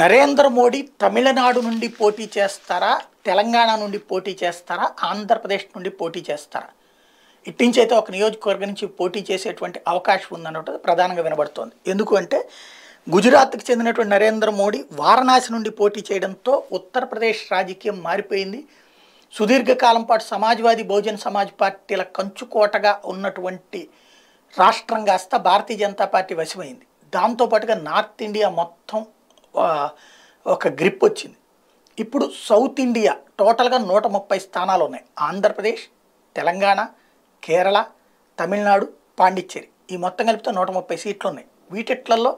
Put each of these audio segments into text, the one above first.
నరేంద్ర మోడీ తమిళనాడు నుండి పోటీ చేస్తారా, తెలంగాణ నుండి పోటీ చేస్తారా, ఆంధ్రప్రదేశ్ నుండి పోటీ చేస్తారా? ఇట్టించి అయితే ఒక నియోజకవర్గం నుంచి పోటీ చేసేటువంటి అవకాశం ఉందన్నట్టు ప్రధానంగా వినబడుతోంది. ఎందుకు అంటే గుజరాత్కి చెందినటువంటి నరేంద్ర మోడీ వారణాసి నుండి పోటీ చేయడంతో ఉత్తరప్రదేశ్ రాజకీయం మారిపోయింది. సుదీర్ఘకాలం పాటు సమాజ్వాదీ బహుజన్ సమాజ్ పార్టీల కంచుకోటగా ఉన్నటువంటి రాష్ట్రం కాస్త భారతీయ జనతా పార్టీ వశమైంది. దాంతోపాటుగా నార్త్ ఇండియా మొత్తం ఒక గ్రిప్ వచ్చింది. ఇప్పుడు సౌత్ ఇండియా టోటల్గా 130 స్థానాలు ఉన్నాయి. ఆంధ్రప్రదేశ్, తెలంగాణ, కేరళ, తమిళనాడు, పాండిచ్చేరి ఈ మొత్తం కలిపితే 130 సీట్లు ఉన్నాయి. వీటిట్లలో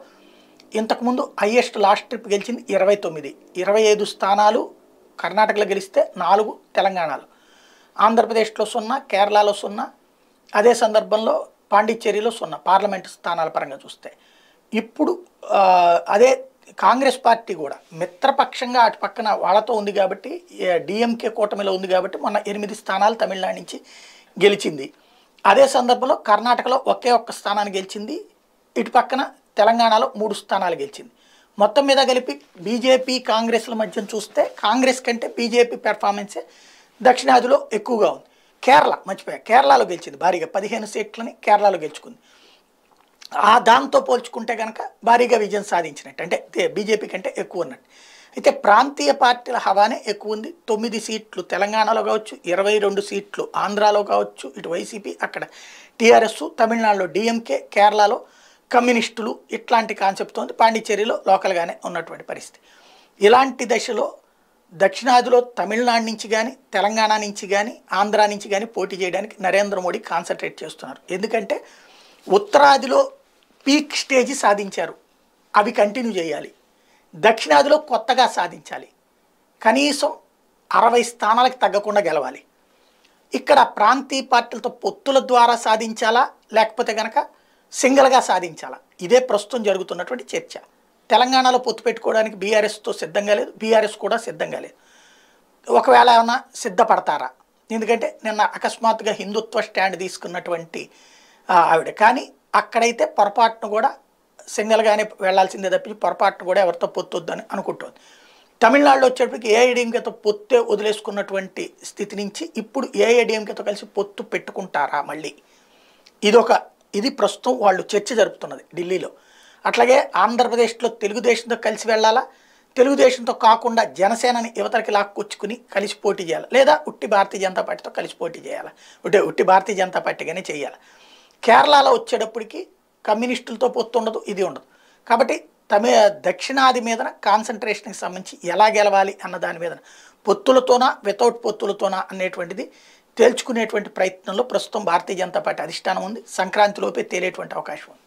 ఇంతకుముందు హైయెస్ట్ లాస్ట్ ట్రిప్ గెలిచింది 29. 25 స్థానాలు కర్ణాటకలో గెలిస్తే 4 తెలంగాణలో, ఆంధ్రప్రదేశ్లో 0, కేరళలో 0, అదే సందర్భంలో పాండిచ్చేరిలో 0 పార్లమెంటు స్థానాల పరంగా చూస్తే. ఇప్పుడు అదే కాంగ్రెస్ పార్టీ కూడా మిత్రపక్షంగా అటు పక్కన వాళ్ళతో ఉంది కాబట్టి, డిఎంకే కూటమిలో ఉంది కాబట్టి మొన్న 8 స్థానాలు తమిళనాడు నుంచి గెలిచింది. అదే సందర్భంలో కర్ణాటకలో ఒకే ఒక్క స్థానాన్ని గెలిచింది. ఇటు పక్కన తెలంగాణలో 3 స్థానాలు గెలిచింది. మొత్తం మీద కలిపి బీజేపీ కాంగ్రెస్ల మధ్య చూస్తే కాంగ్రెస్ కంటే బీజేపీ పెర్ఫార్మెన్సే దక్షిణాదిలో ఎక్కువగా ఉంది. కేరళ మర్చిపోయా, కేరళలో గెలిచింది భారీగా 15 సీట్లని కేరళలో గెలుచుకుంది. దాంతో పోల్చుకుంటే కనుక భారీగా విజయం సాధించినట్టు, అంటే బీజేపీ కంటే ఎక్కువ ఉన్నట్టు. అయితే ప్రాంతీయ పార్టీల హవానే ఎక్కువ ఉంది. 9 సీట్లు తెలంగాణలో కావచ్చు, 22 సీట్లు ఆంధ్రాలో కావచ్చు, ఇటు వైసీపీ, అక్కడ టీఆర్ఎస్, తమిళనాడులో డిఎంకే, కేరళలో కమ్యూనిస్టులు, ఇట్లాంటి కాన్సెప్ట్తో ఉంది. పాండిచ్చేరిలో లోకల్గానే ఉన్నటువంటి పరిస్థితి. ఇలాంటి దశలో దక్షిణాదిలో తమిళనాడు నుంచి కానీ, తెలంగాణ నుంచి కానీ, ఆంధ్రా నుంచి కానీ పోటీ చేయడానికి నరేంద్ర మోడీ కాన్సన్ట్రేట్ చేస్తున్నారు. ఎందుకంటే ఉత్తరాదిలో పీక్ స్టేజ్ సాధించారు, అవి కంటిన్యూ చేయాలి. దక్షిణాదిలో కొత్తగా సాధించాలి, కనీసం 60 స్థానాలకు తగ్గకుండా గెలవాలి. ఇక్కడ ప్రాంతీయ పార్టీలతో పొత్తుల ద్వారా సాధించాలా, లేకపోతే కనుక సింగిల్గా సాధించాలా, ఇదే ప్రస్తుతం జరుగుతున్నటువంటి చర్చ. తెలంగాణలో పొత్తు పెట్టుకోవడానికి బీఆర్ఎస్తో సిద్ధంగా లేదు, బీఆర్ఎస్ కూడా సిద్ధంగా లేదు. ఒకవేళ ఏమన్నా సిద్ధపడతారా? ఎందుకంటే నిన్న అకస్మాత్తుగా హిందుత్వ స్టాండ్ తీసుకున్నటువంటి ఆవిడ, కానీ అక్కడైతే పొరపాటును కూడా సింగిల్గానే వెళ్లాల్సిందే తప్పించి పొరపాటును కూడా ఎవరితో పొత్తొద్దని అనుకుంటుంది. తమిళనాడులో వచ్చేటప్పటికి ఏఐడిఎంకేతో పొత్తే వదిలేసుకున్నటువంటి స్థితి నుంచి ఇప్పుడు ఏఐడిఎంకేతో కలిసి పొత్తు పెట్టుకుంటారా మళ్ళీ, ఇది ప్రస్తుతం వాళ్ళు చర్చ జరుపుతున్నది ఢిల్లీలో. అట్లాగే ఆంధ్రప్రదేశ్లో తెలుగుదేశంతో కలిసి వెళ్ళాలా, తెలుగుదేశంతో కాకుండా జనసేనని యువతలకి లాక్కొచ్చుకుని కలిసి పోటీ చేయాలి, లేదా ఉట్టి భారతీయ జనతా పార్టీతో కలిసి పోటీ చేయాలా, ఉట్టి భారతీయ జనతా పార్టీగానే చేయాలి. కేరళలో వచ్చేటప్పటికి కమ్యూనిస్టులతో పొత్తు ఉండదు, ఇది ఉండదు. కాబట్టి దక్షిణాది మీద కాన్సన్ట్రేషన్కి సంబంధించి ఎలా గెలవాలి అన్న దాని మీద పొత్తులతోనా వితౌట్ పొత్తులతోనా అనేటువంటిది తేల్చుకునేటువంటి ప్రయత్నంలో ప్రస్తుతం భారతీయ జనతా పార్టీ అధిష్టానం ఉంది. సంక్రాంతిలోపే తేలేటువంటి అవకాశం ఉంది.